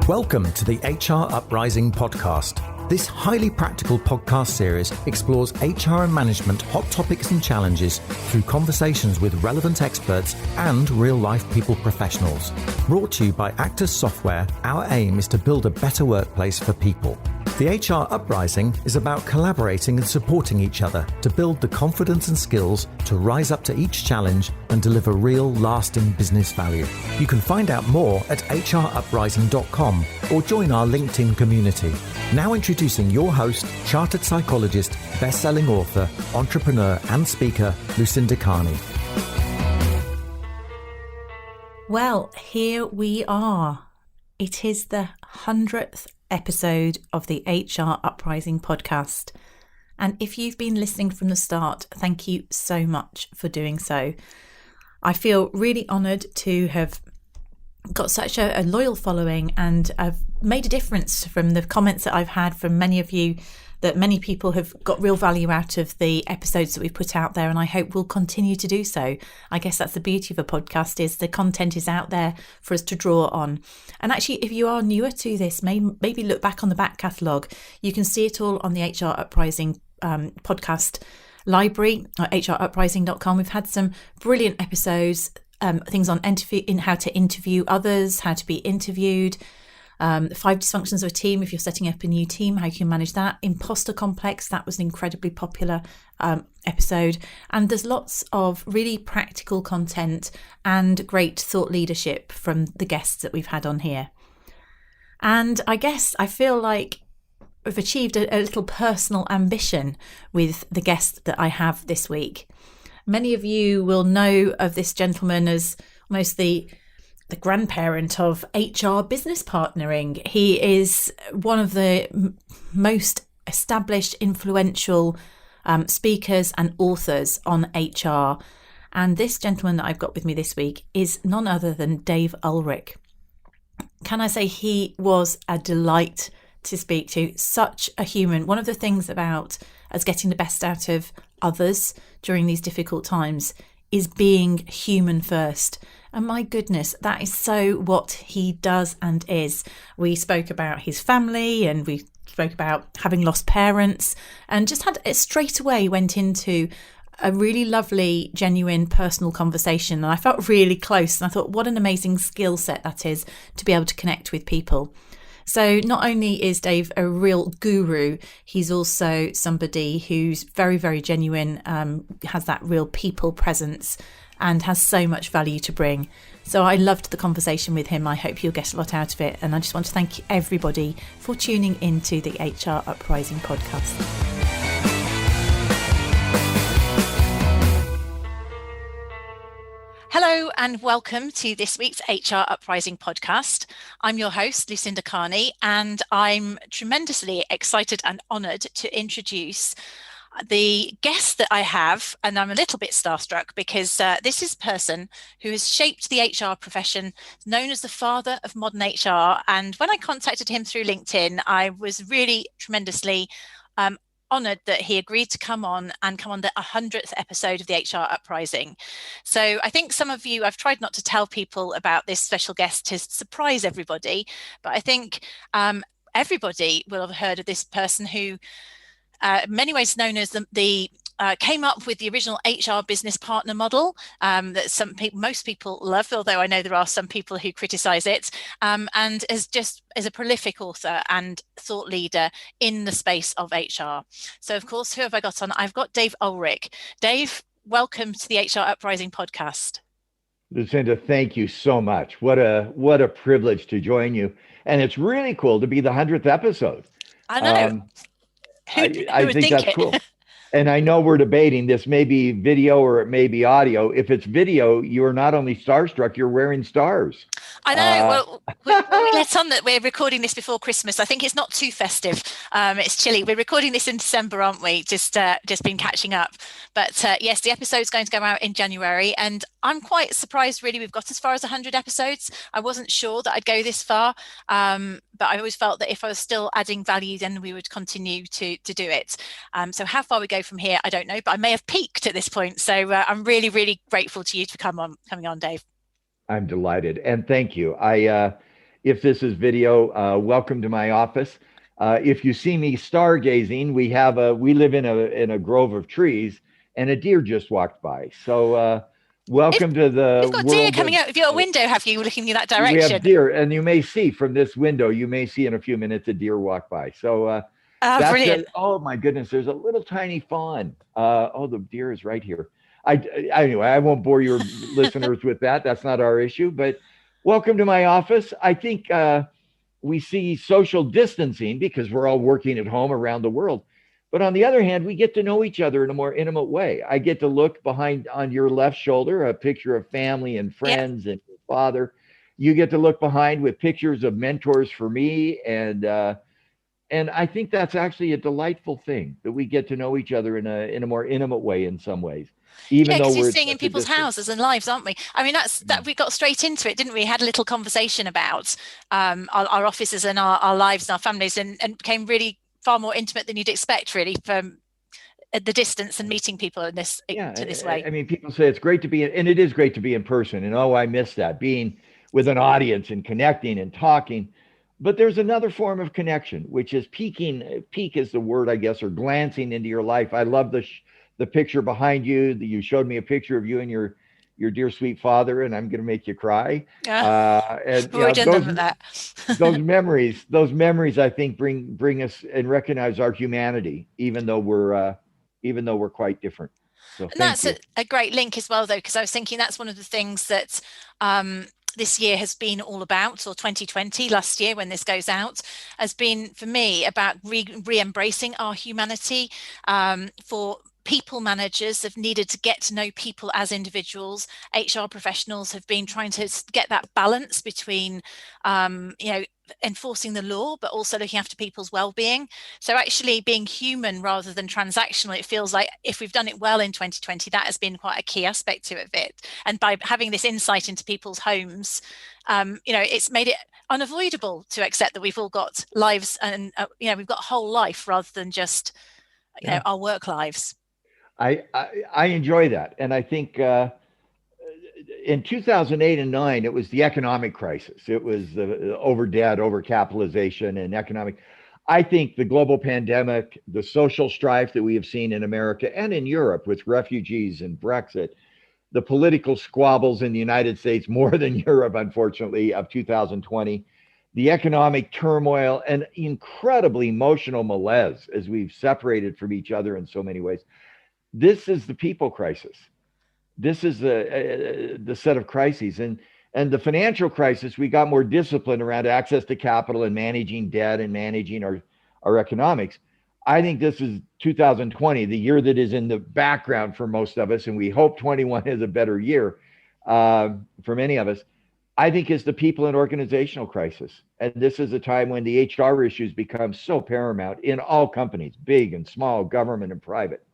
Welcome to the HR Uprising Podcast. This highly practical podcast series explores HR and management hot topics and challenges through conversations with relevant experts and real-life people professionals. Brought to you by Actus software, our aim is to build a better workplace for people. The HR Uprising is about collaborating and supporting each other to build the confidence and skills to rise up to each challenge and deliver real, lasting business value. You can find out more at hruprising.com or join our LinkedIn community. Now introducing your host, chartered psychologist, best-selling author, entrepreneur and speaker, Lucinda. Well, here we are. It is the 100th episode of the HR Uprising podcast. And if you've been listening from the start, thank you so much for doing so. I feel really honoured to have got such a loyal following, and I've made a difference from the comments that I've had from many of you, that many people have got real value out of the episodes that we've put out there, and I hope we'll continue to do so. I guess that's the beauty of a podcast, is the content is out there for us to draw on. And actually, if you are newer to this, maybe look back on the back catalogue. You can see it all on the HR Uprising podcast library, hruprising.com. We've had some brilliant episodes, things on in how to interview others, how to be interviewed, 5 dysfunctions of a team if you're setting up a new team, how you can manage that. Imposter complex, that was an incredibly popular episode. And there's lots of really practical content and great thought leadership from the guests that we've had on here. And I guess I feel like I've achieved a little personal ambition with the guest that I have this week. Many of you will know of this gentleman as almost the grandparent of HR business partnering. He is one of the most established, influential speakers and authors on HR. And this gentleman that I've got with me this week is none other than Dave Ulrich. Can I say he was a delight to speak to, such a human. One of the things about us getting the best out of others during these difficult times is being human first. And my goodness, that is so what he does and is. We spoke about his family, and we spoke about having lost parents, and just had it straight away went into a really lovely, genuine, personal conversation. And I felt really close, and I thought, what an amazing skill set that is to be able to connect with people. So not only is Dave a real guru, he's also somebody who's very, very genuine, has that real people presence, and has so much value to bring. So I loved the conversation with him. I hope you'll get a lot out of it. And I just want to thank everybody for tuning into the HR Uprising podcast. Hello and welcome to this week's HR Uprising podcast. I'm your host, Lucinda, and I'm tremendously excited and honoured to introduce the guest that I have, and I'm a little bit starstruck because this is a person who has shaped the HR profession, known as the father of modern HR. And when I contacted him through LinkedIn, I was really tremendously honoured that he agreed to come on the 100th episode of the HR Uprising. So I think some of you, I've tried not to tell people about this special guest to surprise everybody, but I think everybody will have heard of this person who in many ways known as the came up with the original HR business partner model that most people love, although I know there are some people who criticize it, and is a prolific author and thought leader in the space of HR. So of course, who have I got on? I've got Dave Ulrich. Dave, welcome to the HR Uprising podcast. Lucinda, thank you so much. What a privilege to join you. And it's really cool to be the 100th episode. I know. I think that's cool. And I know we're debating, this may be video or it may be audio. If it's video, you are not only starstruck, you're wearing stars. I know. Well, we let on that we're recording this before Christmas. I think it's not too festive. It's chilly. We're recording this in December, aren't we? Just been catching up. But yes, the episode's going to go out in January. And I'm quite surprised, really, we've got as far as 100 episodes. I wasn't sure that I'd go this far. But I always felt that if I was still adding value, then we would continue to do it. So how far we go from here, I don't know, but I may have peaked at this point. So I'm really, really grateful to you for coming on, Dave. I'm delighted. And thank you. If this is video, welcome to my office. If you see me stargazing, we live in a grove of trees, and a deer just walked by. So welcome to the You've got deer coming out of your window, have you, looking in that direction? We have deer, and you may see from this window, in a few minutes a deer walk by. So that's brilliant. Oh my goodness, there's a little tiny fawn. The deer is right here. Anyway, I won't bore your listeners with that. That's not our issue, but welcome to my office. I think we see social distancing because we're all working at home around the world. But on the other hand, we get to know each other in a more intimate way. I get to look behind on your left shoulder, a picture of family and friends and your father. You get to look behind with pictures of mentors for me. And I think that's actually a delightful thing, that we get to know each other in a more intimate way in some ways. Even though we're seeing in people's houses and lives, aren't we? I mean, that we got straight into it, didn't we? Had a little conversation about our offices and our lives and our families, and became really far more intimate than you'd expect, really, from at the distance and meeting people in this way. I mean, people say it's great to be, and it is great to be in person. And I miss that, being with an audience and connecting and talking. But there's another form of connection, which is peeking. Peek is the word, I guess, or glancing into your life. I love the picture behind you. You showed me a picture of you and your dear sweet father, and I'm going to make you cry. Those memories, I think, bring us and recognize our humanity, even though we're quite different. So and that's a great link as well, though, because I was thinking that's one of the things that this year has been all about, or 2020, last year when this goes out, has been for me about re-embracing our humanity. For people managers have needed to get to know people as individuals. HR professionals have been trying to get that balance between, enforcing the law, but also looking after people's well-being. So actually being human rather than transactional, it feels like if we've done it well in 2020, that has been quite a key aspect to it. And by having this insight into people's homes, it's made it unavoidable to accept that we've all got lives and, we've got a whole life rather than just, our work lives. I enjoy that. And I think in 2008 and 2009, it was the economic crisis. It was the over debt, over capitalization and economic. I think the global pandemic, the social strife that we have seen in America and in Europe with refugees and Brexit, the political squabbles in the United States more than Europe, unfortunately, of 2020, the economic turmoil and incredibly emotional malaise as we've separated from each other in so many ways. This is the people crisis. This is the set of crises. And the financial crisis, we got more discipline around access to capital and managing debt and managing our economics. I think this is 2020, the year that is in the background for most of us, and we hope 21 is a better year for many of us. I think is the people and organizational crisis. And this is a time when the HR issues become so paramount in all companies, big and small, government and private.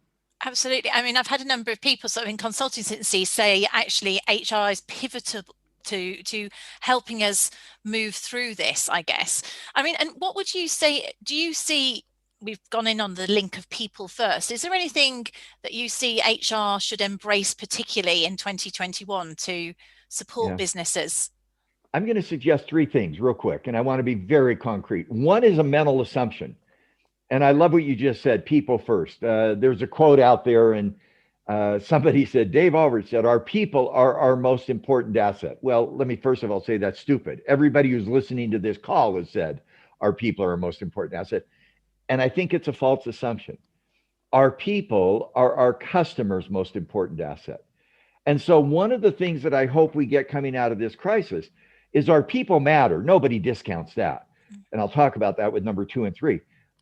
Absolutely. I mean, I've had a number of people sort of in consultancy say actually HR is pivotal to helping us move through this, I guess. I mean, and what would you say, do you see, we've gone in on the link of people first. Is there anything that you see HR should embrace particularly in 2021 to support businesses? I'm going to suggest three things real quick, and I want to be very concrete. One is a mental assumption. And I love what you just said, people first. There's a quote out there, and somebody said, Dave Ulrich said, our people are our most important asset. Well, let me first of all say that's stupid. Everybody who's listening to this call has said our people are our most important asset. And I think it's a false assumption. Our people are our customers' most important asset. And so one of the things that I hope we get coming out of this crisis is our people matter. Nobody discounts that. And I'll talk about that with number 2 and 3.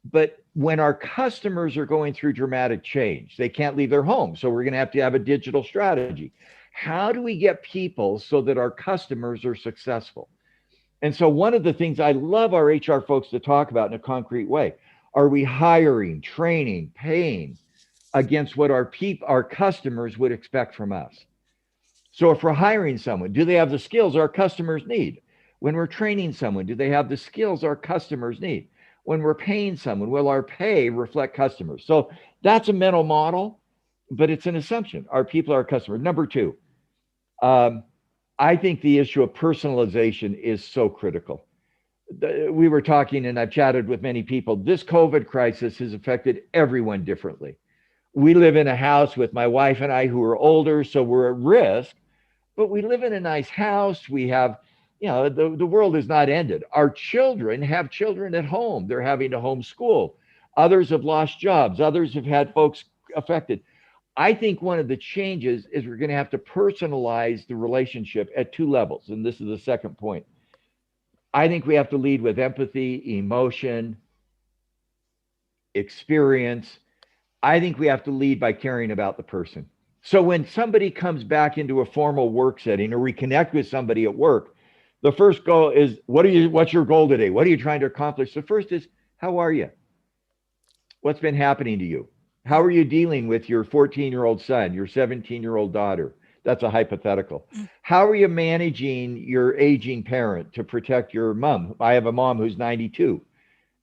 But when our customers are going through dramatic change, they can't leave their home. So we're going to have a digital strategy. How do we get people so that our customers are successful? And so one of the things I love our HR folks to talk about in a concrete way, are we hiring, training, paying against what our customers would expect from us? So if we're hiring someone, do they have the skills our customers need? When we're training someone, do they have the skills our customers need? When we're paying someone, will our pay reflect customers? So that's a mental model, but it's an assumption. Our people are our customers. Number 2, I think the issue of personalization is so critical. We were talking, and I've chatted with many people. This COVID crisis has affected everyone differently. We live in a house with my wife and I who are older, so we're at risk, but we live in a nice house. We have, the world is not ended. Our children have children at home. They're having to homeschool. Others have lost jobs. Others have had folks affected. I think one of the changes is we're going to have to personalize the relationship at two levels. And this is the second point. I think we have to lead with empathy, emotion, experience. I think we have to lead by caring about the person. So when somebody comes back into a formal work setting, or we connect with somebody at work, the first goal is, what's your goal today? What are you trying to accomplish? The first is, how are you? What's been happening to you? How are you dealing with your 14-year-old son, your 17-year-old daughter? That's a hypothetical. How are you managing your aging parent to protect your mom? I have a mom who's 92.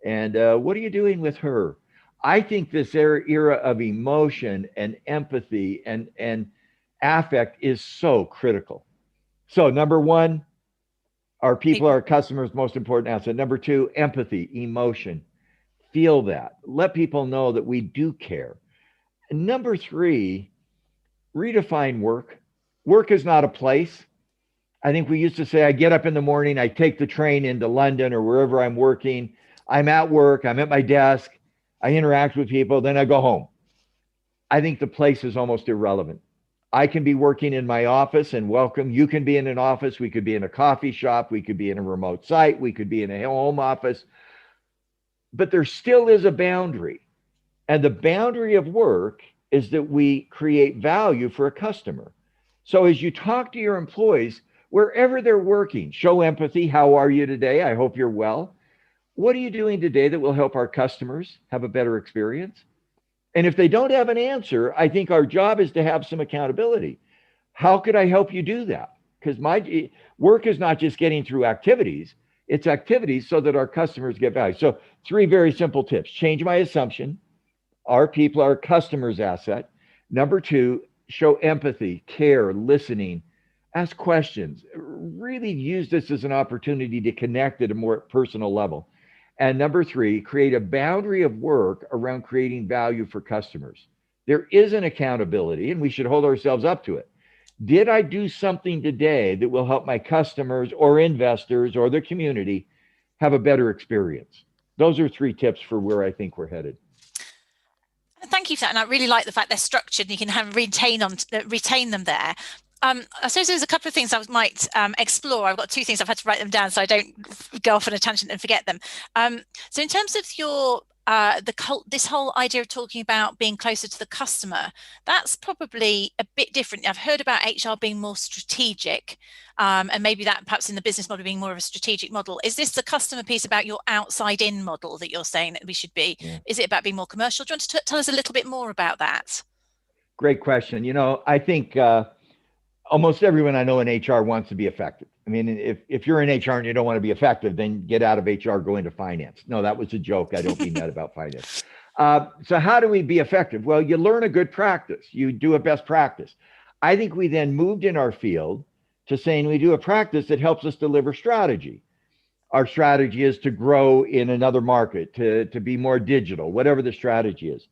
And what are you doing with her? I think this era of emotion and empathy and affect is so critical. So number one, our people, our customers' most important asset. Number two, empathy, emotion. Feel that. Let people know that we do care. And number three, redefine work. Work is not a place. I think we used to say, I get up in the morning, I take the train into London or wherever I'm working. I'm at work, I'm at my desk, I interact with people, then I go home. I think the place is almost irrelevant. I can be working in my office and welcome. You can be in an office. We could be in a coffee shop. We could be in a remote site. We could be in a home office. But there still is a boundary. And the boundary of work is that we create value for a customer. So as you talk to your employees, wherever they're working, show empathy. How are you today? I hope you're well. What are you doing today that will help our customers have a better experience? And if they don't have an answer, I think our job is to have some accountability. How could I help you do that? Because my work is not just getting through activities, it's activities so that our customers get value. So 3 very simple tips. Change my assumption. Our people are customers' asset. Number 2, show empathy, care, listening, ask questions. Really use this as an opportunity to connect at a more personal level. And number 3, create a boundary of work around creating value for customers. There is an accountability, and we should hold ourselves up to it. Did I do something today that will help my customers or investors or the community have a better experience? Those are 3 tips for where I think we're headed. Thank you for that. And I really like the fact they're structured and you can retain them there. I suppose there's a couple of things I might explore. I've got 2 things. I've had to write them down so I don't go off on a tangent and forget them. So in terms of your this whole idea of talking about being closer to the customer, that's probably a bit different. I've heard about HR being more strategic, and maybe that perhaps in the business model being more of a strategic model. Is this the customer piece about your outside in model that you're saying that we should be? Yeah. Is it about being more commercial? Do you want to tell us a little bit more about that? Great question. I think almost everyone I know in HR wants to be effective. I mean, if you're in HR and you don't want to be effective, then get out of HR, go into finance. No, that was a joke. I don't mean that about finance. So how do we be effective? Well, you learn a good practice. You do a best practice. I think we then moved in our field to saying we do a practice that helps us deliver strategy. Our strategy is to grow in another market, to be more digital, whatever the strategy is.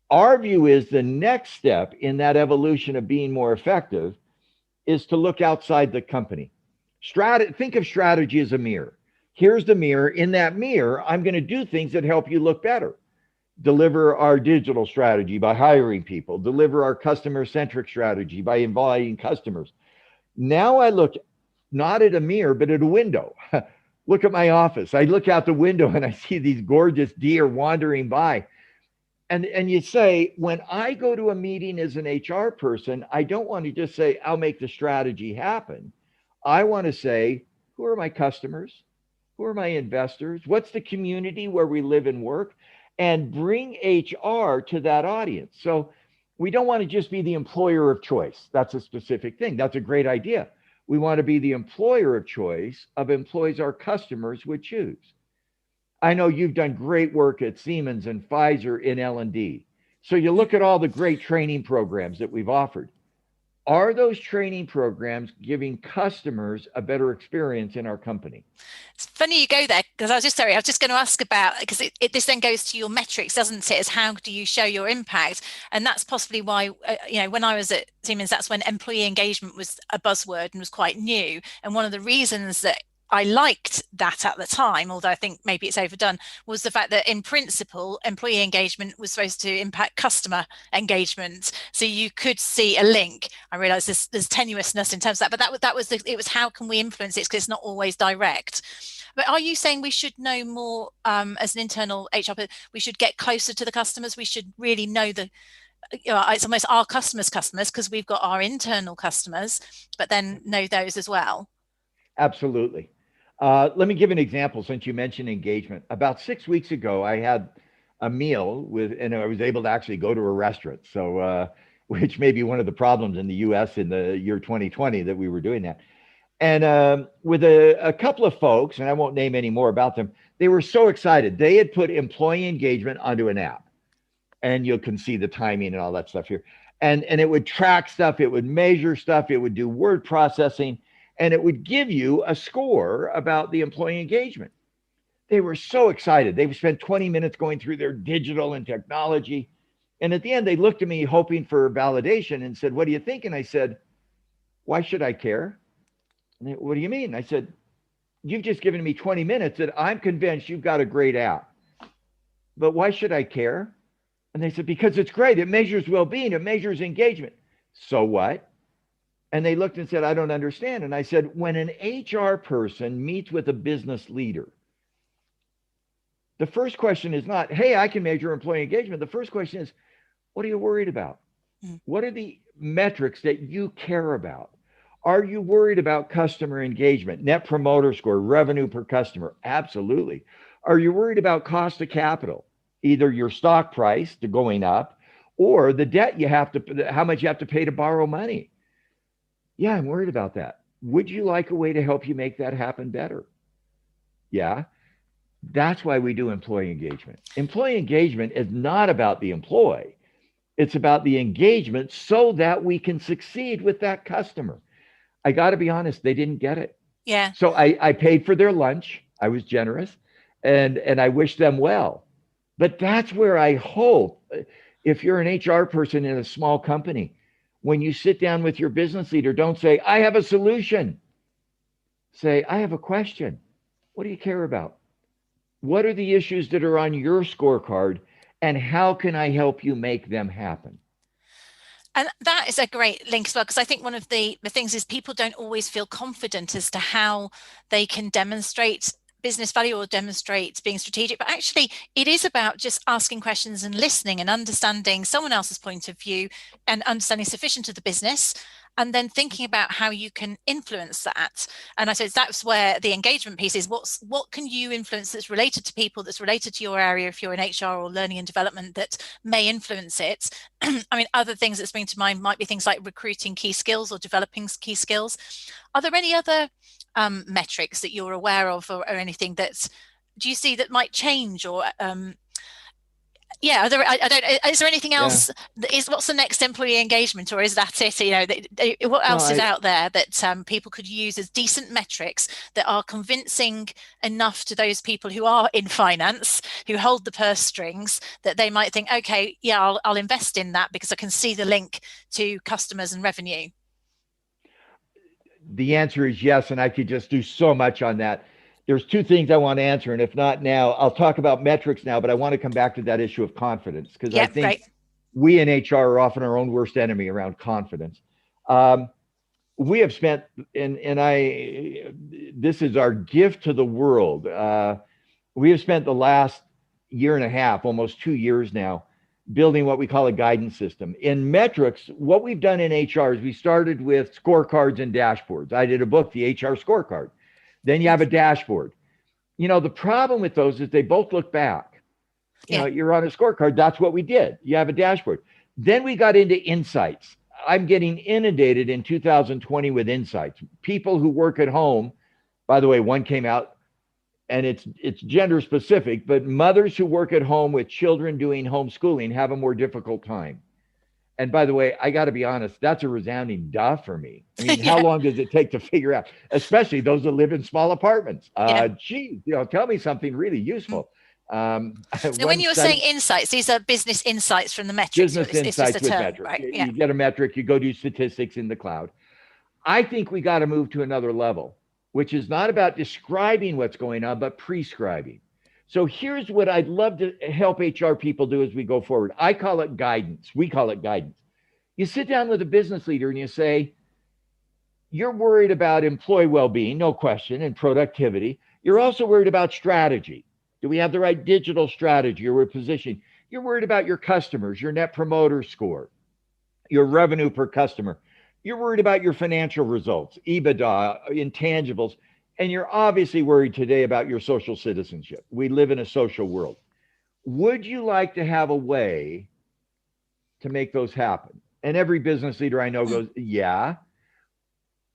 Our view is the next step in that evolution of being more effective is to look outside the company. Think of strategy as a mirror. Here's the mirror. In that mirror, I'm going to do things that help you look better. Deliver our digital strategy by hiring people. Deliver our customer-centric strategy by inviting customers. Now I look not at a mirror, but at a window. Look at my office. I look out the window and I see these gorgeous deer wandering by. And you say, when I go to a meeting as an HR person, I don't want to just say, I'll make the strategy happen. I want to say, who are my customers? Who are my investors? What's the community where we live and work? And bring HR to that audience. So we don't want to just be the employer of choice. That's a specific thing. That's a great idea. We want to be the employer of choice of employees our customers would choose. I know you've done great work at Siemens and Pfizer in L&D. So you look at all the great training programs that we've offered. Are those training programs giving customers a better experience in our company? It's funny you go there, because I was just going to ask about, because this then goes to your metrics, doesn't it? As how do you show your impact? And that's possibly why, when I was at Siemens, that's when employee engagement was a buzzword and was quite new. And one of the reasons that I liked that at the time, although I think maybe it's overdone, was the fact that in principle, employee engagement was supposed to impact customer engagement. So you could see a link. I realize there's tenuousness in terms of that, but it was how can we influence it, because it's not always direct. But are you saying we should know more as an internal HR, we should get closer to the customers? We should really know it's almost our customers' because we've got our internal customers, but then know those as well. Absolutely. Let me give an example since you mentioned engagement. About 6 weeks ago, I had a meal and I was able to actually go to a restaurant. So, which may be one of the problems in the US in the year 2020 that we were doing that. And with a couple of folks, and I won't name any more about them, they were so excited. They had put employee engagement onto an app, and you can see the timing and all that stuff here. And it would track stuff, it would measure stuff, it would do word processing, and it would give you a score about the employee engagement. They were so excited. They spent 20 minutes going through their digital and technology. And at the end, they looked at me hoping for validation and said, "What do you think?" And I said, "Why should I care?" And they, "What do you mean?" I said, "You've just given me 20 minutes and I'm convinced you've got a great app. But why should I care?" And they said, "Because it's great. It measures well-being. It measures engagement." "So what?" And they looked and said, "I don't understand." And I said, when an HR person meets with a business leader, the first question is not, "Hey, I can measure employee engagement." The first question is, what are you worried about? What are the metrics that you care about? Are you worried about customer engagement, net promoter score, revenue per customer? Absolutely. Are you worried about cost of capital, either your stock price to going up or the debt you have to, how much you have to pay to borrow money? "Yeah, I'm worried about that." "Would you like a way to help you make that happen better?" "Yeah." That's why we do employee engagement. Employee engagement is not about the employee. It's about the engagement so that we can succeed with that customer. I got to be honest, they didn't get it. Yeah. So I paid for their lunch. I was generous and I wish them well. But that's where I hope, if you're an HR person in a small company, when you sit down with your business leader, don't say, "I have a solution." Say, "I have a question. What do you care about? What are the issues that are on your scorecard, and how can I help you make them happen?" And that is a great link as well, because I think one of the things is people don't always feel confident as to how they can demonstrate business value or demonstrate being strategic, but actually it is about just asking questions and listening and understanding someone else's point of view and understanding sufficient of the business, and then thinking about how you can influence that. And I suppose that's where the engagement piece is. What can you influence that's related to people, that's related to your area if you're in HR or learning and development, that may influence it? I mean, other things that spring to mind might be things like recruiting key skills or developing key skills. Are there any other metrics that you're aware of, or anything that do you see that might change, or is there anything else? Yeah. What's the next employee engagement, or is that it? What else is out there that people could use as decent metrics that are convincing enough to those people who are in finance, who hold the purse strings, that they might think, okay, yeah, I'll invest in that because I can see the link to customers and revenue? The answer is yes, and I could just do so much on that. There's two things I want to answer, and if not now, I'll talk about metrics now, but I want to come back to that issue of confidence, because I think we in HR are often our own worst enemy around confidence. We have spent, this is our gift to the world. We have spent the last year and a half, almost 2 years now, building what we call a guidance system. In metrics, what we've done in HR is we started with scorecards and dashboards. I did a book, the HR Scorecard. Then you have a dashboard. The problem with those is they both look back. You're on a scorecard. That's what we did. You have a dashboard. Then we got into insights. I'm getting inundated in 2020 with insights. People who work at home, by the way, one came out and it's gender specific, but mothers who work at home with children doing homeschooling have a more difficult time. And by the way, I got to be honest, that's a resounding duh for me. I mean, how long does it take to figure out, especially those that live in small apartments? Geez, tell me something really useful. So when you were saying insights, these are business insights from the metrics. Business insights with metrics. Right? You get a metric, you go do statistics in the cloud. I think we got to move to another level, which is not about describing what's going on, but prescribing. So here's what I'd love to help HR people do as we go forward. I call it guidance. We call it guidance. You sit down with a business leader and you say, you're worried about employee well-being, no question, and productivity. You're also worried about strategy. Do we have the right digital strategy or we're positioning? You're worried about your customers, your net promoter score, your revenue per customer. You're worried about your financial results, EBITDA, intangibles. And you're obviously worried today about your social citizenship. We live in a social world. Would you like to have a way to make those happen? And every business leader I know goes, yeah.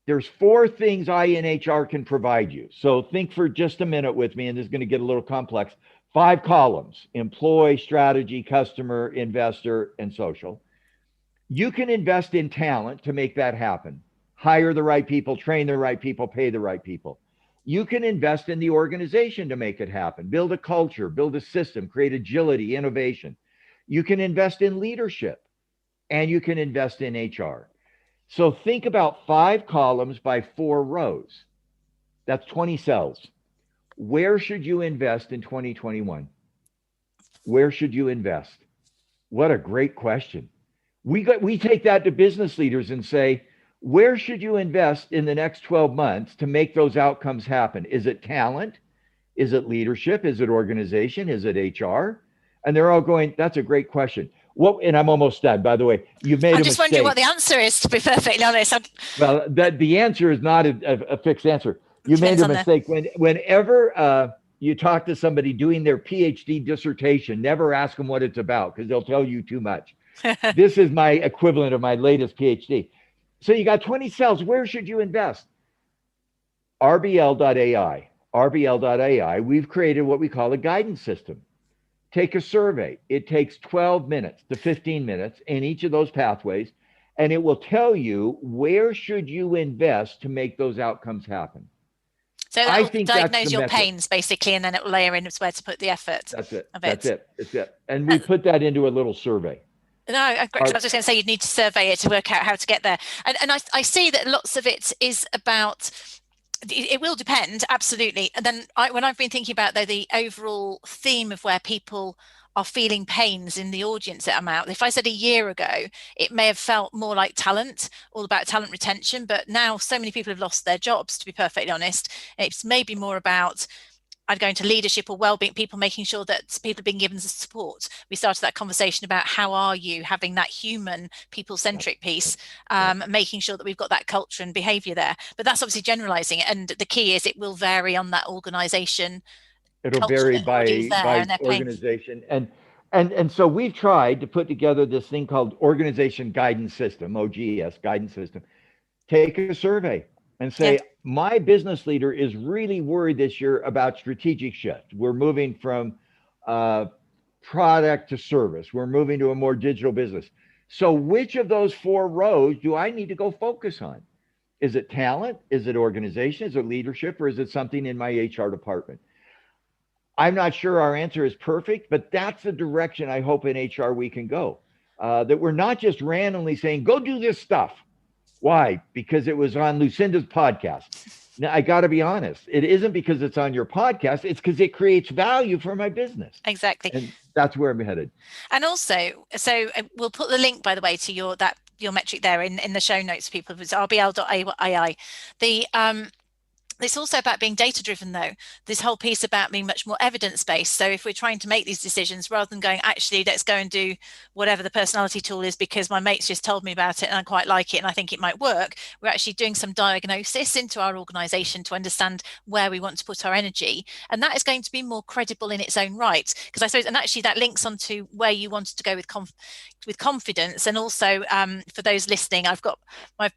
There's 4 things I in HR can provide you. So think for just a minute with me, and this is going to get a little complex. 5 columns: employee, strategy, customer, investor, and social. You can invest in talent to make that happen. Hire the right people, train the right people, pay the right people. You can invest in the organization to make it happen. Build a culture, build a system, create agility, innovation. You can invest in leadership, and you can invest in HR. So think about 5 columns by 4 rows. That's 20 cells. Where should you invest in 2021? Where should you invest? What a great question. We take that to business leaders and say, where should you invest in the next 12 months to make those outcomes happen? Is it talent? Is it leadership? Is it organization? Is it HR? And they're all going, that's a great question. Well, and I'm almost done, by the way. You've made a mistake. I'm just wondering what the answer is, to be perfectly honest. Well, the answer is not a fixed answer. You made a mistake. Whenever you talk to somebody doing their PhD dissertation, never ask them what it's about because they'll tell you too much. This is my equivalent of my latest PhD. So you got 20 cells. Where should you invest? RBL.ai. RBL.ai, we've created what we call a guidance system. Take a survey. It takes 12 minutes to 15 minutes in each of those pathways, and it will tell you where should you invest to make those outcomes happen. So I think diagnose your pains, basically, and then it will layer in where to put the effort. That's it. That's it. And we put that into a little survey. No, I was just going to say you'd need to survey it to work out how to get there. And I see that lots of it is about, it will depend, absolutely. And then when I've been thinking about, though, the overall theme of where people are feeling pains in the audience that I'm out, if I said a year ago, it may have felt more like talent, all about talent retention. But now so many people have lost their jobs, to be perfectly honest. It's maybe more about, I'd go into leadership or well-being, people making sure that people are being given the support. We started that conversation about how are you, having that human, people-centric piece, making sure that we've got that culture and behavior there. But that's obviously generalizing it. And the key is it will vary on that organization. It'll vary by organization. And so we've tried to put together this thing called Organization Guidance System, OGS, Guidance System. Take a survey and say, my business leader is really worried this year about strategic shift. We're moving from product to service. We're moving to a more digital business. So which of those 4 rows do I need to go focus on? Is it talent? Is it organization? Is it leadership? Or is it something in my HR department? I'm not sure our answer is perfect, but that's the direction I hope in HR we can go. That we're not just randomly saying, go do this stuff. Why? Because it was on Lucinda's podcast. Now, I got to be honest. It isn't because it's on your podcast. It's because it creates value for my business. Exactly. And that's where I'm headed. And also, so we'll put the link, by the way, to your metric there in the show notes, people. It's rbl.ai. It's also about being data-driven, though. This whole piece about being much more evidence-based. So if we're trying to make these decisions, rather than going, actually, let's go and do whatever the personality tool is because my mate's just told me about it and I quite like it and I think it might work, we're actually doing some diagnosis into our organization to understand where we want to put our energy. And that is going to be more credible in its own right. Because I suppose, and actually that links onto where you wanted to go with confidence. And also for those listening, I've got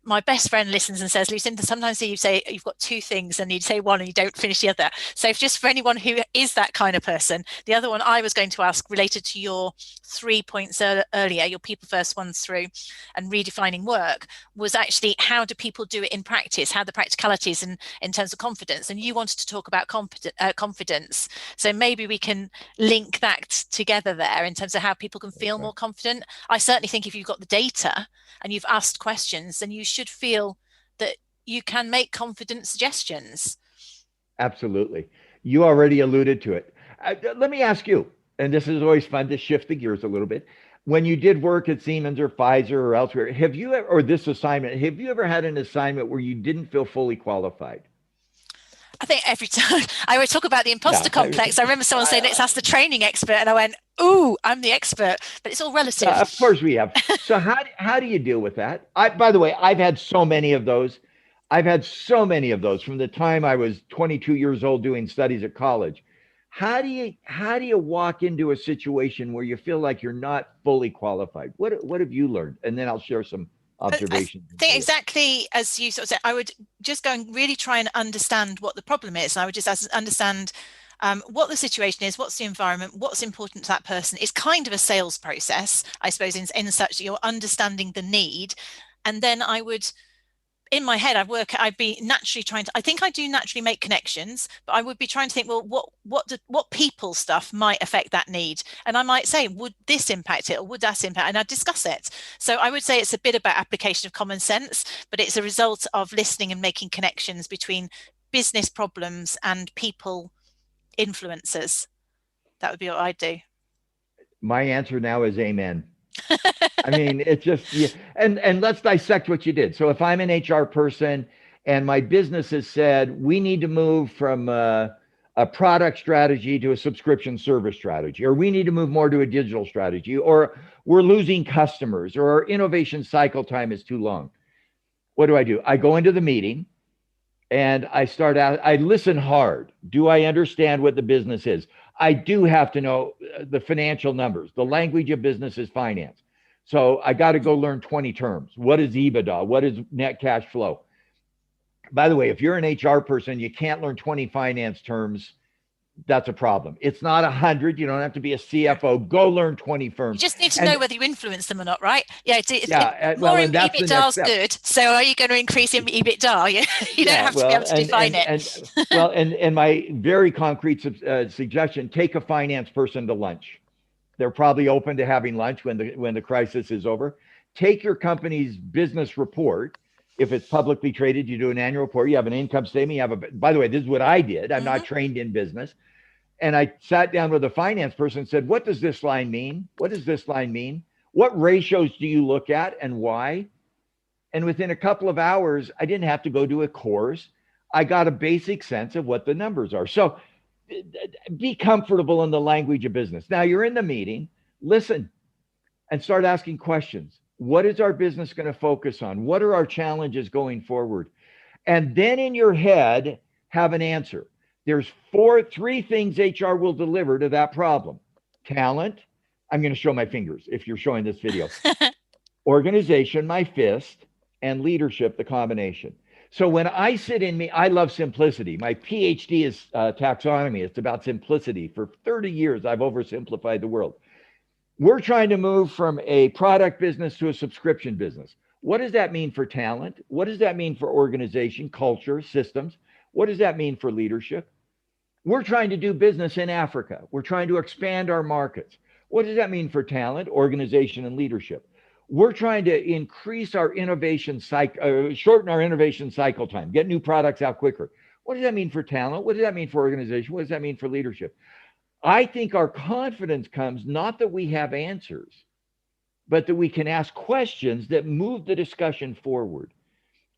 my best friend listens and says, Lucinda, sometimes you say you've got 2 things things and you say one and you don't finish the other. So if just for anyone who is that kind of person, the other one I was going to ask related to your 3 points earlier, your people first ones through and redefining work, was actually how do people do it in practice, how the practicalities in terms of confidence. And you wanted to talk about confidence. So maybe we can link that together there in terms of how people can feel more confident. I certainly think if you've got the data and you've asked questions, then you should feel that you can make confident suggestions. Absolutely. You already alluded to it. Let me ask you, and this is always fun to shift the gears a little bit. When you did work at Siemens or Pfizer or elsewhere, have you ever, or this assignment, have you ever had an assignment where you didn't feel fully qualified? I think every time I would talk about the imposter complex, I remember someone saying, let's ask the training expert. And I went, ooh, I'm the expert, but it's all relative. Of course we have. So how do you deal with that? By the way, I've had so many of those. I've had so many of those from the time I was 22 years old doing studies at college. How do you walk into a situation where you feel like you're not fully qualified? What have you learned? And then I'll share some observations. I think exactly as you sort of said, I would just go and really try and understand what the problem is. And I would just understand what the situation is, what's the environment, what's important to that person. It's kind of a sales process, I suppose, in such that you're understanding the need. And then I would, in my head, I'd be naturally trying to, I think I do naturally make connections, but I would be trying to think, well, what people stuff might affect that need? And I might say, would this impact it or would that impact? And I'd discuss it. So I would say it's a bit about application of common sense, but it's a result of listening and making connections between business problems and people influencers. That would be what I'd do. My answer now is amen. I mean, it's just, yeah. And let's dissect what you did. So if I'm an HR person and my business has said, we need to move from a product strategy to a subscription service strategy, or we need to move more to a digital strategy, or we're losing customers, or our innovation cycle time is too long. What do? I go into the meeting and I listen hard. Do I understand what the business is? I do have to know the financial numbers. The language of business is finance. So I got to go learn 20 terms. What is EBITDA? What is net cash flow? By the way, if you're an HR person, you can't learn 20 finance terms. That's a problem. It's not 100. You don't have to be a CFO. Go learn 20 firms. You just need to know whether you influence them or not, right? Yeah. Well, EBITDA is good. So are you going to increase in EBITDA? You don't have to be able to define it. And my very concrete suggestion: take a finance person to lunch. They're probably open to having lunch when the crisis is over. Take your company's business report. If it's publicly traded, you do an annual report. You have an income statement. By the way, this is what I did. I'm not trained in business. And I sat down with a finance person and said, what does this line mean? What does this line mean? What ratios do you look at and why? And within a couple of hours, I didn't have to go to a course. I got a basic sense of what the numbers are. So be comfortable in the language of business. Now you're in the meeting, listen and start asking questions. What is our business going to focus on? What are our challenges going forward? And then in your head, have an answer. There's three things HR will deliver to that problem. Talent. I'm going to show my fingers if you're showing this video. Organization, my fist, and leadership, the combination. So when I sit in I love simplicity. My PhD is taxonomy. It's about simplicity. For 30 years, I've oversimplified the world. We're trying to move from a product business to a subscription business. What does that mean for talent? What does that mean for organization, culture, systems? What does that mean for leadership? We're trying to do business in Africa. We're trying to expand our markets. What does that mean for talent, organization, and leadership? We're trying to increase our innovation cycle, shorten our innovation cycle time, get new products out quicker. What does that mean for talent? What does that mean for organization? What does that mean for leadership? I think our confidence comes not that we have answers, but that we can ask questions that move the discussion forward.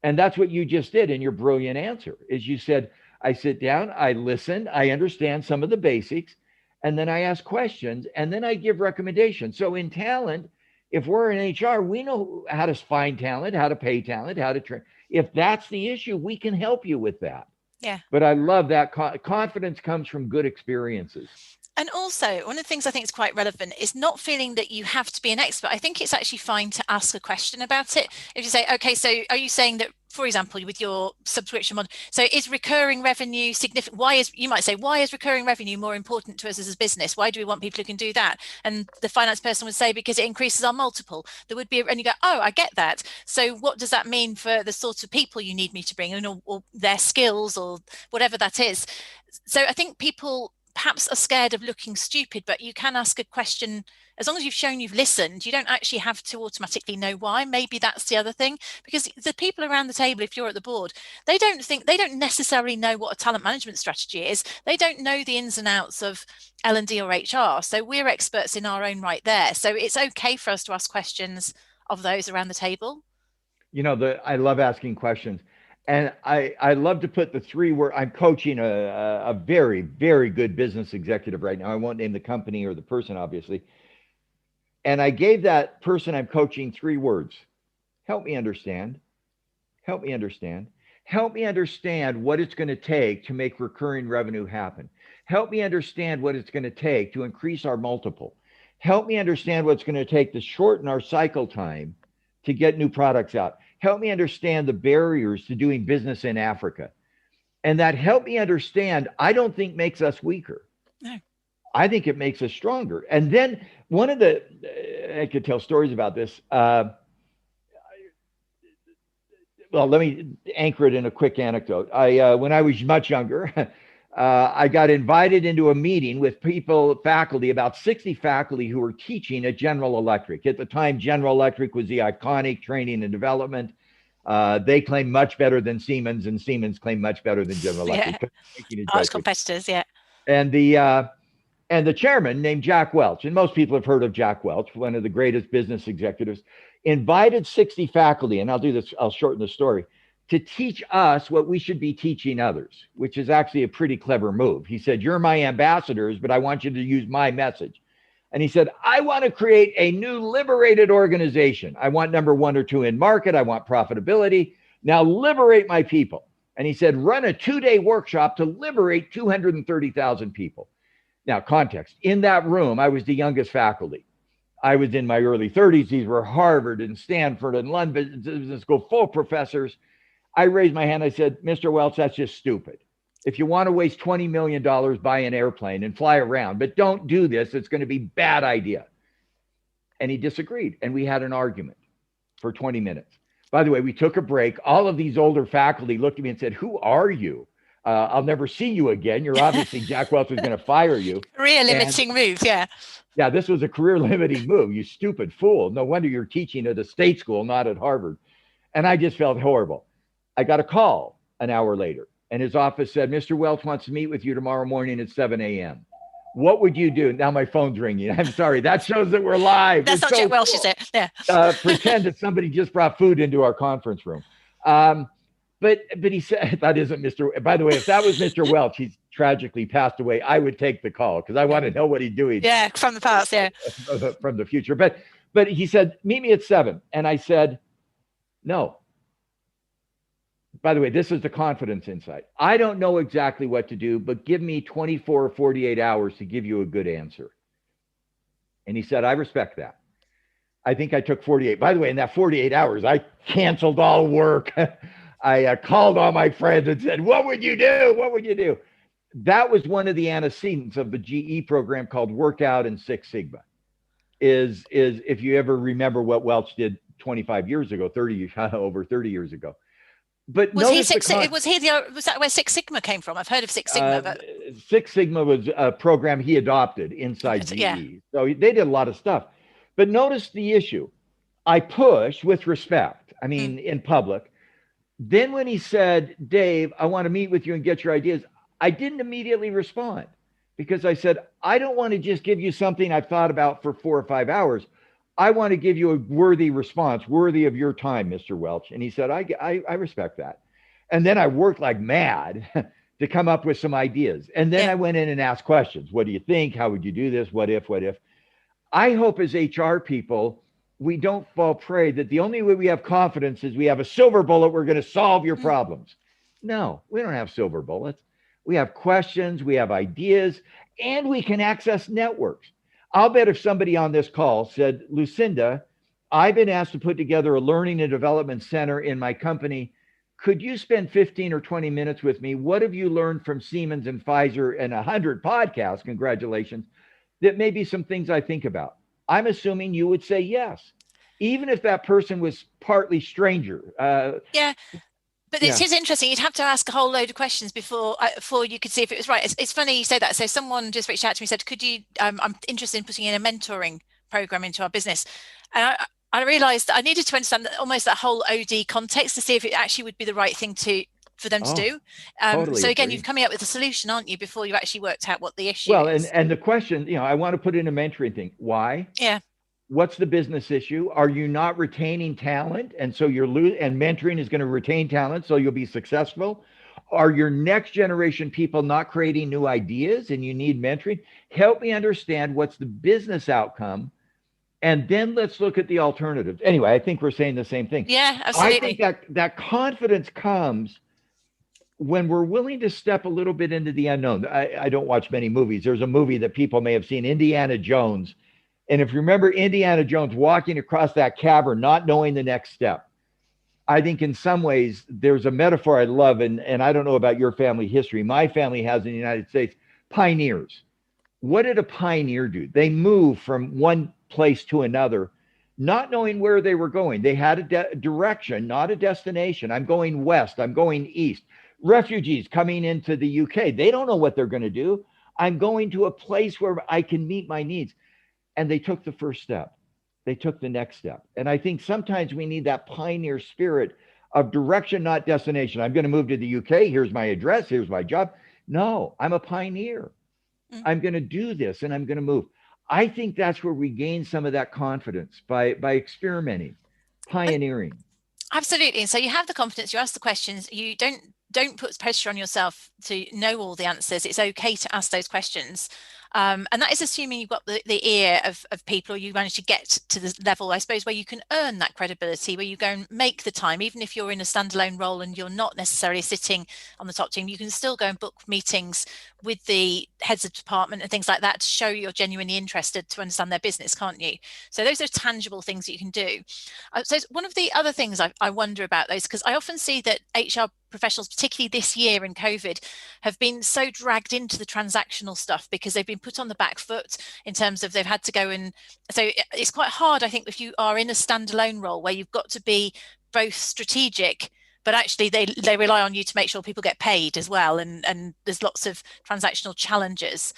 And that's what you just did in your brilliant answer, is you said, I sit down, I listen, I understand some of the basics, and then I ask questions, and then I give recommendations. So in talent, if we're in HR, we know how to find talent, how to pay talent, how to train. If that's the issue, we can help you with that. Yeah. But I love that confidence comes from good experiences. And also, one of the things I think is quite relevant is not feeling that you have to be an expert. I think it's actually fine to ask a question about it. If you say, okay, so are you saying that, for example, with your subscription model, so is recurring revenue significant? You might say, why is recurring revenue more important to us as a business? Why do we want people who can do that? And the finance person would say, because it increases our multiple. There would be, and you go, oh, I get that. So what does that mean for the sort of people you need me to bring in, or their skills, or whatever that is? So I think people perhaps are scared of looking stupid, but you can ask a question. As long as you've shown you've listened, you don't actually have to automatically know why. Maybe that's the other thing, because the people around the table, if you're at the board, they don't necessarily know what a talent management strategy is. They don't know the ins and outs of L&D or HR. So we're experts in our own right there. So it's okay for us to ask questions of those around the table. I love asking questions. And I love to put the three where I'm coaching a very, very good business executive right now. I won't name the company or the person, obviously. And I gave that person I'm coaching 3 words: help me understand, help me understand, help me understand what it's going to take to make recurring revenue happen. Help me understand what it's going to take to increase our multiple. Help me understand what it's going to take to shorten our cycle time to get new products out. Help me understand the barriers to doing business in Africa. And that help me understand, I don't think makes us weaker. No. I think it makes us stronger. And then I could tell stories about this. Well, let me anchor it in a quick anecdote. When I was much younger, I got invited into a meeting with faculty, about 60 faculty who were teaching at General Electric. At the time, General Electric was the iconic training and development. They claimed much better than Siemens, and Siemens claimed much better than General Electric. Yeah. Arch competitors, yeah. And the chairman, named Jack Welch, and most people have heard of Jack Welch, one of the greatest business executives, invited 60 faculty, and I'll shorten the story, to teach us what we should be teaching others, which is actually a pretty clever move. He said, you're my ambassadors, but I want you to use my message. And he said, I want to create a new liberated organization. I want number 1 or 2 in market. I want profitability. Now liberate my people. And he said, run a 2-day workshop to liberate 230,000 people. Now, context. In that room, I was the youngest faculty. I was in my early 30s. These were Harvard and Stanford and London Business School full professors. I raised my hand. I said, Mr. Welch, that's just stupid. If you want to waste $20 million, buy an airplane and fly around, but don't do this. It's going to be a bad idea. And he disagreed. And we had an argument for 20 minutes. By the way, we took a break. All of these older faculty looked at me and said, who are you? I'll never see you again. You're obviously Jack Welch is going to fire you. Career limiting move. Yeah. Yeah, this was a career limiting move. You stupid fool. No wonder you're teaching at a state school, not at Harvard. And I just felt horrible. I got a call an hour later, and his office said, Mr. Welch wants to meet with you tomorrow morning at 7 a.m. What would you do? Now my phone's ringing. I'm sorry. That shows that we're live. That's not Jack Welch, is it? Yeah. Pretend that somebody just brought food into our conference room. But he said, that isn't Mr. By the way, if that was Mr. Welch, he's tragically passed away, I would take the call because I want to know what he's doing. Yeah, from the past, yeah. From the future. But he said, meet me at 7. And I said, no. By the way, this is the confidence insight. I don't know exactly what to do, but give me 24 or 48 hours to give you a good answer. And he said, I respect that. I think I took 48. By the way, in that 48 hours, I canceled all work. I called all my friends and said, what would you do? What would you do? That was one of the antecedents of the GE program called Workout in Six Sigma. Is if you ever remember what Welch did 25 years ago, over 30 years ago. But was that where Six Sigma came from? I've heard of Six Sigma. But Six Sigma was a program he adopted inside GE. Yeah. So they did a lot of stuff. But notice the issue. I pushed with respect, in public. Then when he said, Dave, I want to meet with you and get your ideas, I didn't immediately respond because I said, I don't want to just give you something I've thought about for 4 or 5 hours. I want to give you a worthy response, worthy of your time, Mr. Welch. And he said, I respect that. And then I worked like mad to come up with some ideas. And then I went in and asked questions. What do you think? How would you do this? What if? I hope as HR people, we don't fall prey that the only way we have confidence is we have a silver bullet. We're going to solve your problems. No, we don't have silver bullets. we have questions, we have ideas, and we can access networks. I'll bet if somebody on this call said, Lucinda, I've been asked to put together a learning and development center in my company. Could you spend 15 or 20 minutes with me? What have you learned from Siemens and Pfizer and 100 podcasts? Congratulations. That may be some things I think about. I'm assuming you would say yes, even if that person was partly stranger. Yeah. But it is interesting. You'd have to ask a whole load of questions before you could see if it was right. It's funny you say that. So someone just reached out to me and said, could you, I'm interested in putting in a mentoring program into our business. And I realized that I needed to understand almost that whole OD context to see if it actually would be the right thing for them to do. Totally so again, agree. you're coming up with a solution, aren't you, before you actually worked out what the issue is. And the question, I want to put in a mentoring thing. Why? Yeah. What's the business issue? Are you not retaining talent? And so and mentoring is going to retain talent, so you'll be successful. Are your next generation people not creating new ideas and you need mentoring? Help me understand what's the business outcome. And then let's look at the alternatives. Anyway, I think we're saying the same thing. Yeah, absolutely. I think that confidence comes when we're willing to step a little bit into the unknown. I don't watch many movies. There's a movie that people may have seen, Indiana Jones. And if you remember Indiana Jones walking across that cavern, not knowing the next step, I think in some ways there's a metaphor I love. And I don't know about your family history. My family has in the United States pioneers. What did a pioneer do? They moved from one place to another, not knowing where they were going. They had a direction, not a destination. I'm going west. I'm going east. Refugees coming into the UK, they don't know what they're going to do. I'm going to a place where I can meet my needs. And they took the first step. They took the next step. And I think sometimes we need that pioneer spirit of direction, not destination. I'm going to move to the UK. Here's my address. Here's my job. No, I'm a pioneer. I'm going to do this and I'm going to move. I think that's where we gain some of that confidence by experimenting, pioneering. Absolutely. And so you have the confidence, you ask the questions, you don't put pressure on yourself to know all the answers. It's okay to ask those questions. And that is assuming you've got the ear of people, or you manage to get to the level, I suppose, where you can earn that credibility, where you go and make the time, even if you're in a standalone role and you're not necessarily sitting on the top team, you can still go and book meetings with the heads of department and things like that to show you're genuinely interested to understand their business, can't you? So those are tangible things that you can do. So one of the other things I wonder about those, because I often see that HR professionals, particularly this year in COVID, have been so dragged into the transactional stuff because they've been put on the back foot in terms of they've had to go and so it's quite hard, I think, if you are in a standalone role where you've got to be both strategic, but actually they rely on you to make sure people get paid as well, and there's lots of transactional challenges.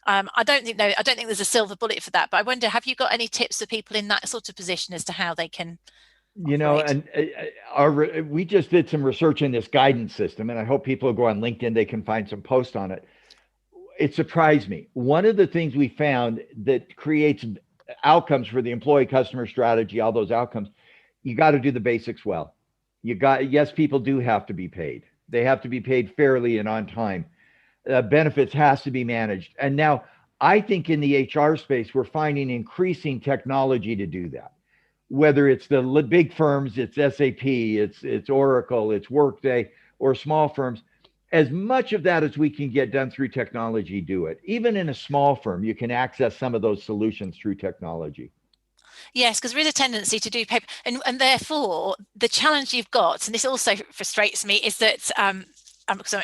I don't think there's a silver bullet for that, but I wonder, have you got any tips for people in that sort of position as to how they can operate? And we just did some research in this guidance system, and I hope people will go on LinkedIn, they can find some posts on it. It surprised me. One of the things we found that creates outcomes for the employee customer strategy, all those outcomes, you got to do the basics well. Yes, people do have to be paid. They have to be paid fairly and on time. Benefits has to be managed. And now I think in the HR space, we're finding increasing technology to do that. Whether it's the big firms, it's SAP, it's Oracle, it's Workday, or small firms, as much of that as we can get done through technology, do it. Even in a small firm, you can access some of those solutions through technology. Yes, because there is a tendency to do paper, and therefore the challenge you've got, and this also frustrates me, is that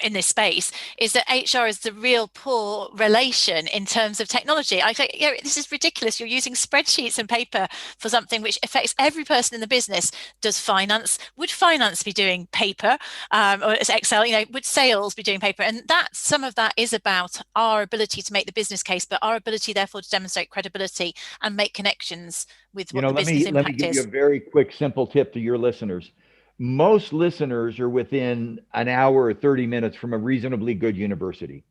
in this space, is that HR is the real poor relation in terms of technology. I think, this is ridiculous. You're using spreadsheets and paper for something which affects every person in the business. Does finance? Would finance be doing paper, or it's Excel? Would sales be doing paper? And some of that is about our ability to make the business case, but our ability, therefore, to demonstrate credibility and make connections with what the business impact is. Let me give you a very quick, simple tip to your listeners. Most listeners are within an hour or 30 minutes from a reasonably good university.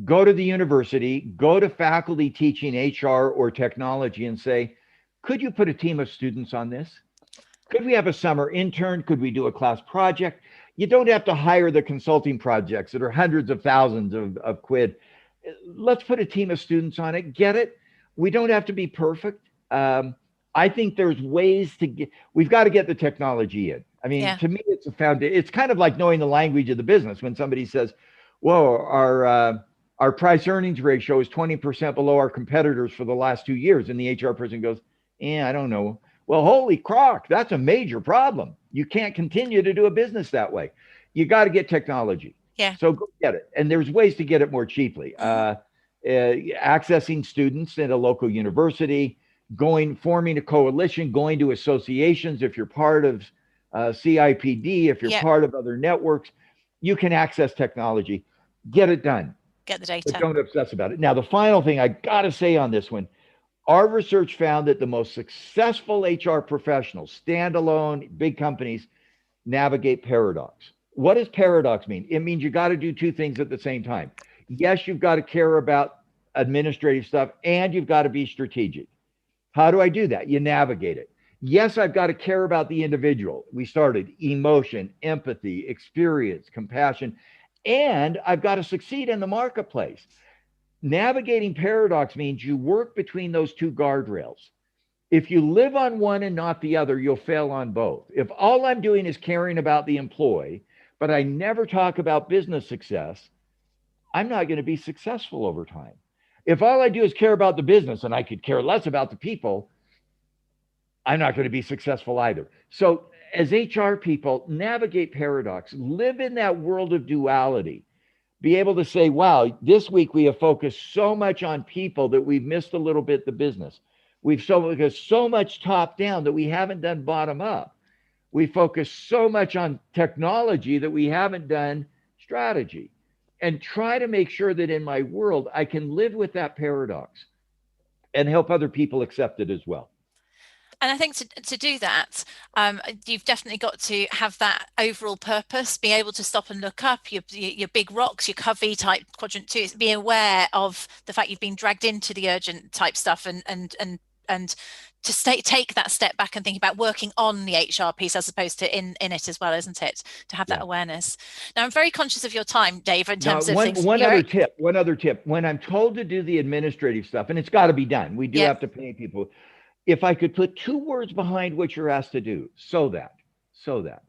Go to the university, go to faculty teaching HR or technology and say, could you put a team of students on this? Could we have a summer intern? Could we do a class project? You don't have to hire the consulting projects that are hundreds of thousands of quid. Let's put a team of students on it. Get it? We don't have to be perfect. I think there's ways we've got to get the technology in. I mean, To me, it's a foundation. It's kind of like knowing the language of the business. When somebody says, whoa, our price earnings ratio is 20% below our competitors for the last 2 years. And the HR person goes, I don't know. Well, holy crock, that's a major problem. You can't continue to do a business that way. You got to get technology. Yeah. So go get it. And there's ways to get it more cheaply. Accessing students at a local university, forming a coalition, going to associations. If you're part of CIPD, if you're part of other networks, you can access technology. Get it done. Get the data. But don't obsess about it. Now, the final thing I got to say on this one, our research found that the most successful HR professionals, standalone, big companies, navigate paradox. What does paradox mean? It means you got to do two things at the same time. Yes, you've got to care about administrative stuff, and you've got to be strategic. How do I do that? You navigate it. Yes, I've got to care about the individual. We started emotion, empathy, experience, compassion, and I've got to succeed in the marketplace. Navigating paradox means you work between those two guardrails. If you live on one and not the other, you'll fail on both. If all I'm doing is caring about the employee, but I never talk about business success, I'm not going to be successful over time. If all I do is care about the business and I could care less about the people, I'm not going to be successful either. So as HR people, navigate paradox, live in that world of duality, be able to say, wow, this week we have focused so much on people that we've missed a little bit the business. We've focused so much top down that we haven't done bottom up. We focus so much on technology that we haven't done strategy. And try to make sure that in my world, I can live with that paradox and help other people accept it as well. And I think to do that, you've definitely got to have that overall purpose, be able to stop and look up your big rocks, your Covey type quadrant 2, be aware of the fact you've been dragged into the urgent type stuff and to take that step back and think about working on the HR piece as opposed to in it as well, isn't it? To have that awareness. Now, I'm very conscious of your time, Dave, in terms of things. One other tip. When I'm told to do the administrative stuff, and it's got to be done, we do have to pay people. If I could put 2 words behind what you're asked to do, so that.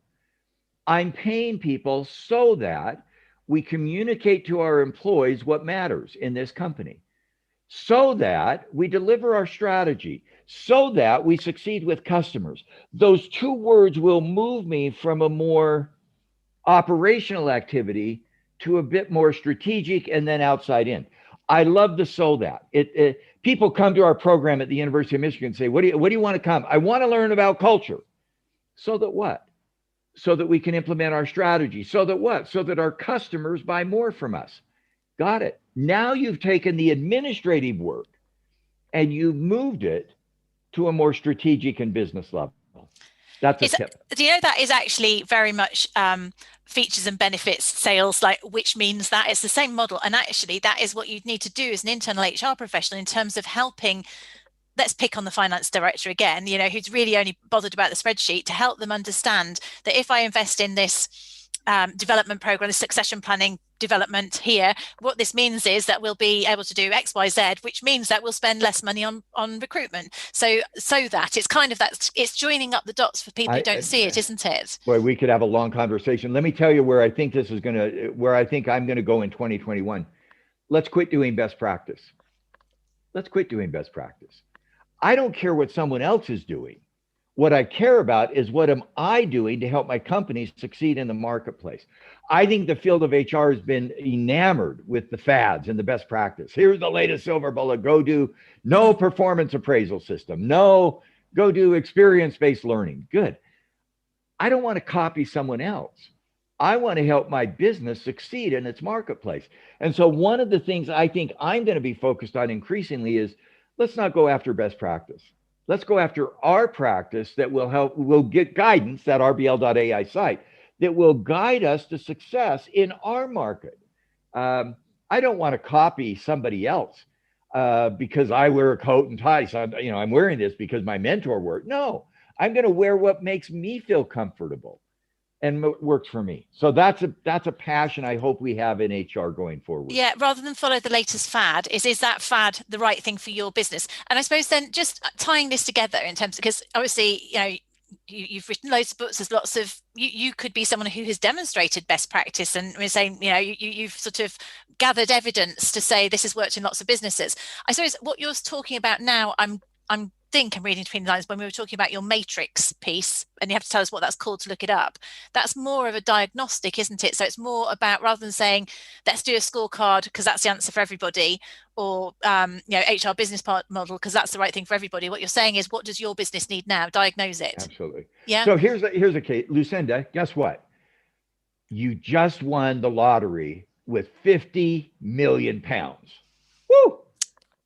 I'm paying people so that we communicate to our employees what matters in this company, so that we deliver our strategy, so that we succeed with customers. Those 2 words will move me from a more operational activity to a bit more strategic and then outside in. I love the so that. People come to our program at the University of Michigan and say, what do you want to come? I want to learn about culture. So that what? So that we can implement our strategy. So that what? So that our customers buy more from us. Got it. Now you've taken the administrative work and you've moved it to a more strategic and business level. That's a tip. Do you know that is actually very much features and benefits sales, which means that it's the same model. And actually that is what you need to do as an internal HR professional in terms of helping. Let's pick on the finance director again, who's really only bothered about the spreadsheet, to help them understand that if I invest in this development program, the succession planning development here, what this means is that we'll be able to do X, Y, Z, which means that we'll spend less money on recruitment. So that it's kind of that, it's joining up the dots for people who don't see it, isn't it? Boy, we could have a long conversation. Let me tell you where I think I'm going to go in 2021. Let's quit doing best practice. I don't care what someone else is doing. What I care about is what am I doing to help my companies succeed in the marketplace. I think the field of HR has been enamored with the fads and the best practice. Here's the latest silver bullet. Go do no performance appraisal system. No, go do experience-based learning. Good. I don't want to copy someone else. I want to help my business succeed in its marketplace. And so one of the things I think I'm going to be focused on increasingly is let's not go after best practice. Let's go after our practice that we'll get guidance, that rbl.ai site, that will guide us to success in our market. I don't want to copy somebody else because I wear a coat and tie. So I'm wearing this because my mentor wore it. No, I'm going to wear what makes me feel comfortable and works for me. So that's a passion I hope we have in HR going forward. Yeah, rather than follow the latest fad, is that fad the right thing for your business? And I suppose then just tying this together in terms of, because obviously, you've written loads of books. There's lots of you could be someone who has demonstrated best practice, and we're saying, you've sort of gathered evidence to say this has worked in lots of businesses. I suppose what you're talking about now, I'm reading between the lines when we were talking about your matrix piece, and you have to tell us what that's called to look it up. That's more of a diagnostic, isn't it? So it's more about, rather than saying let's do a scorecard because that's the answer for everybody, or HR business model because that's the right thing for everybody. What you're saying is, what does your business need now? Diagnose it. Absolutely. Yeah. So here's a case, Lucinda. Guess what? You just won the lottery with 50 million pounds. Woo!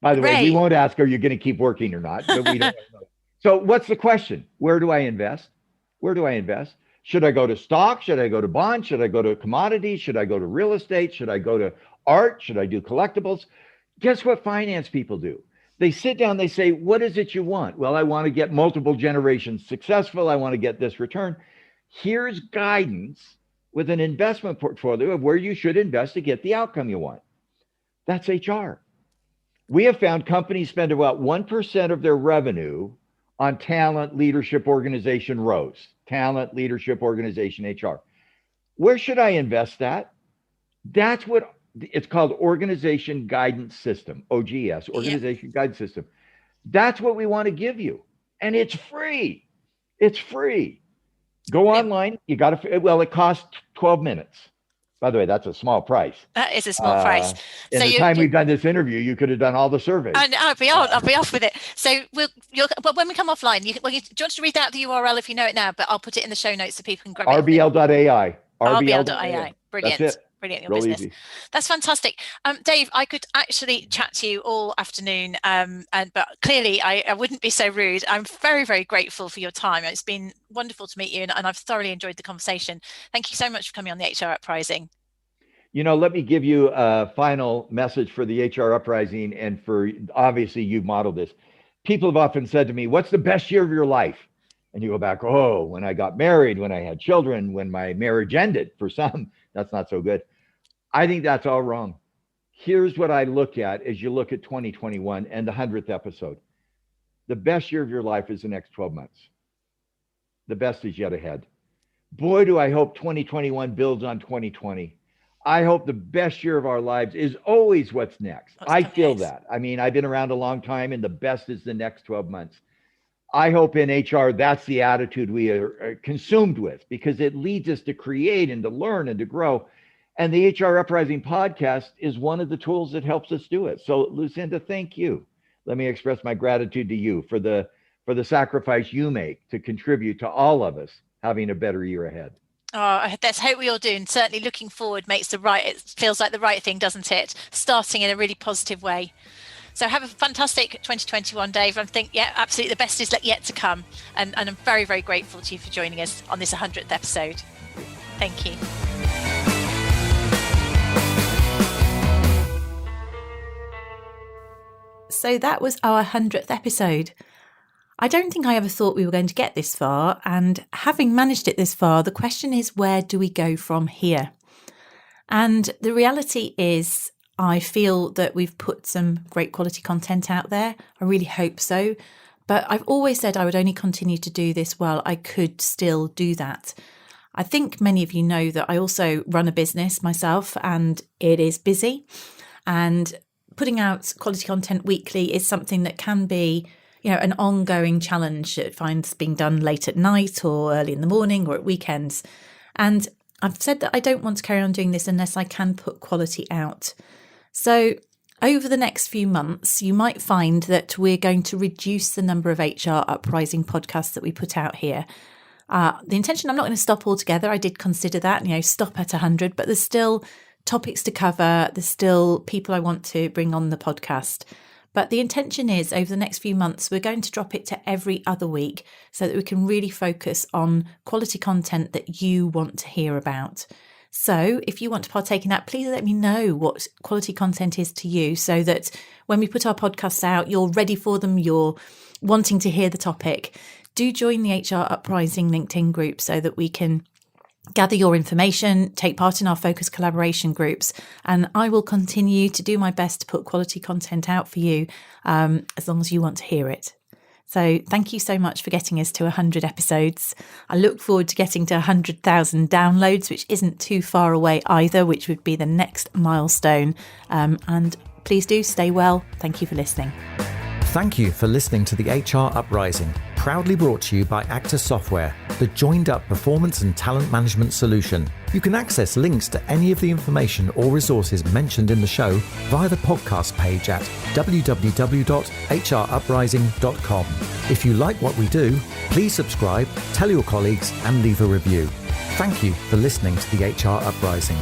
By the way, we won't ask, are you going to keep working or not? But we don't know. So what's the question? Where do I invest? Should I go to stock? Should I go to bonds? Should I go to commodities? Should I go to real estate? Should I go to art? Should I do collectibles? Guess what finance people do? They sit down, they say, what is it you want? Well, I want to get multiple generations successful. I want to get this return. Here's guidance with an investment portfolio of where you should invest to get the outcome you want. That's HR. We have found companies spend about 1% of their revenue on talent, leadership, organization rows. Talent, leadership, organization, HR. Where should I invest that? That's what it's called, Organization Guidance System, OGS, Organization Guidance System. That's what we want to give you. And it's free. It's free. Go online. You got to, well, it costs 12 minutes. By the way, that's a small price. That is a small price. In the time we've done this interview, you could have done all the surveys. I'll be off with it. So but when we come offline, do you want to read out the URL if you know it now? But I'll put it in the show notes so people can grab it. rbl.ai. rbl.ai. Brilliant. That's it. Brilliant. Your Real business. Easy. That's fantastic. Dave, I could actually chat to you all afternoon, but clearly I wouldn't be so rude. I'm very, very grateful for your time. It's been wonderful to meet you, and I've thoroughly enjoyed the conversation. Thank you so much for coming on the HR Uprising. Let me give you a final message for the HR Uprising, and for, obviously you've modeled this. People have often said to me, what's the best year of your life? And you go back, when I got married, when I had children, when my marriage ended. For some, that's not so good. I think that's all wrong. Here's what I look at as you look at 2021 and the 100th episode. The best year of your life is the next 12 months. The best is yet ahead. Boy, do I hope 2021 builds on 2020. I hope the best year of our lives is always what's next. I feel that. I mean, I've been around a long time, and the best is the next 12 months. I hope in HR, that's the attitude we are consumed with, because it leads us to create and to learn and to grow. And the HR Uprising podcast is one of the tools that helps us do it. So Lucinda, thank you. Let me express my gratitude to you for the sacrifice you make to contribute to all of us having a better year ahead. Oh, let's hope we all do. And certainly looking forward it feels like the right thing, doesn't it? Starting in a really positive way. So have a fantastic 2021, Dave. I think, absolutely the best is yet to come. And I'm very, very grateful to you for joining us on this 100th episode. Thank you. So that was our 100th episode. I don't think I ever thought we were going to get this far, and having managed it this far, the question is, where do we go from here? And the reality is, I feel that we've put some great quality content out there. I really hope so. But I've always said I would only continue to do this while I could still do that. I think many of you know that I also run a business myself, and it is busy. And putting out quality content weekly is something that can be, an ongoing challenge. It finds being done late at night or early in the morning or at weekends. And I've said that I don't want to carry on doing this unless I can put quality out. So over the next few months, you might find that we're going to reduce the number of HR Uprising podcasts that we put out here. The intention, I'm not going to stop altogether. I did consider that, stop at 100, but there's still topics to cover. There's still people I want to bring on the podcast. But the intention is, over the next few months, we're going to drop it to every other week so that we can really focus on quality content that you want to hear about. So if you want to partake in that, please let me know what quality content is to you, so that when we put our podcasts out, you're ready for them, you're wanting to hear the topic. Do join the HR Uprising LinkedIn group so that we can gather your information, take part in our focus collaboration groups, and I will continue to do my best to put quality content out for you as long as you want to hear it. So thank you so much for getting us to 100 episodes. I look forward to getting to 100,000 downloads, which isn't too far away either, which would be the next milestone. And please do stay well. Thank you for listening. Thank you for listening to the HR Uprising, proudly brought to you by Actus Software, the joined-up performance and talent management solution. You can access links to any of the information or resources mentioned in the show via the podcast page at www.hruprising.com. If you like what we do, please subscribe, tell your colleagues, and leave a review. Thank you for listening to the HR Uprising.